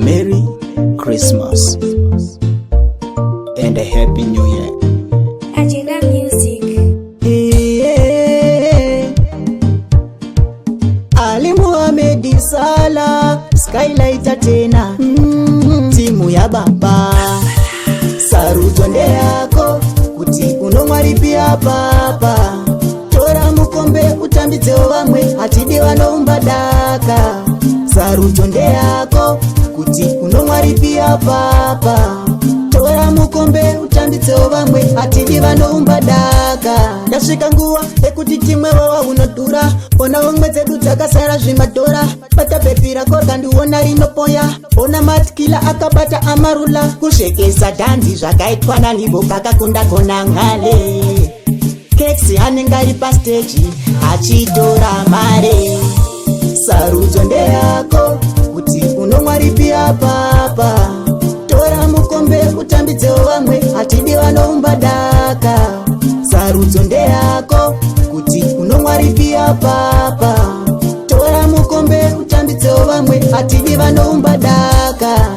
Merry Christmas and a Happy New Year. Agenda Music. Ali Muhammad Salah, Skylight tena, timu ya baba. Saruto nde yako, kuti unomwaripia papa. Tora mukombe utambidze vamwe, hatidi vanoumba daka. Saruto nde yako, kuti unomwaripia papa. Tora mukombe utambidze vamwe, hatidi vanoumba daka. Ndasvika nguva ekuti timwe wawa unodhura, ona omwe dzedu dzakasara zvimadhora. Bata bepi rako kandiona rinopoya, ona matkila akabata amarula. Kushekesa dhanzi zvakaitwa nalibo kakakunda kona ngale. Keksi anenge ari pastage achitora mare. Sarudzo nde yako, kuti unomwaripia papa. Tora mukombe utambidze vamwe, hatidi vanoumba daka. Sarudzo nde yako, kuti unomwaripia papa. Tora mukombe utambidze vamwe, hatidi vanoumba daka.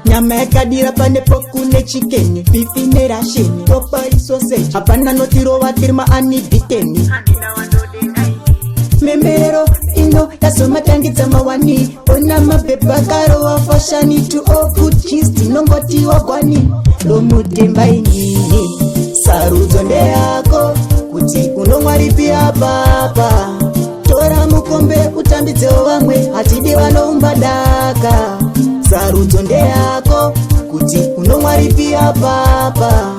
Nyama yakadira pane pokune chicken, fifi nerasheni, popari sausage, hapana notirova tirima anibiteni. Memero ino yasomatangidza mawani, ona mabhebha karowa fashani, to all good cheese tinongoti wagwani lomutemba inini. Sarudzo nde yako, kuti unomwaripia papa. Tora mukombe utambidze vamwe, hatidi vanoumba daka. Sarudzo nde yako, kuti unomwaripia papa.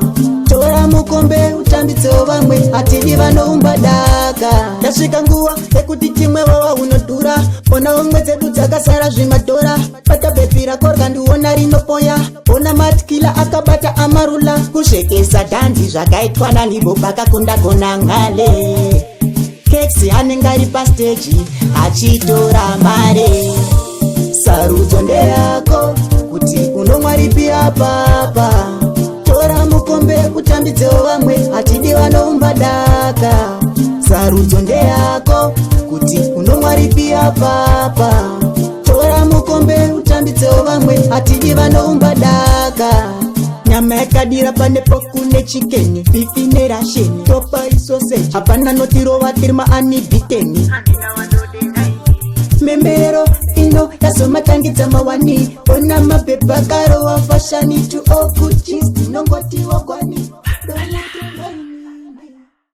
Tora mukombe utambidze vamwe, hatidi vanoumba daka. Ndasvika nguva ekuti timwe wawa unodhura, ona omwe dzedu dzakasara zvimadhora. Bata bepi rako kandiona rinopoya, ona matkila akabata amarula. Kushekesa dhanzi zvakaitwa nalibo kakakunda kona ngale. Keksi anenge ari pastage achitora mare. Sarudzo nde yako, kuti unomwaripia papa. Tora mukombe utambidze vamwe, hatidi vanoumba daka. Sarudzo nde yako, kuti unomwaripia papa. Tora mukombe utambidze vamwe, hatidi vanoumba daka. Nyama yakadira pane pokune chicken, fifi nerasheni, popari sausage, hapana notirova tirima anibiteni. Memero ino yasomatangidza mawani, ona mabhebha karowa fashani, to all good cheese tinongoti wagwani.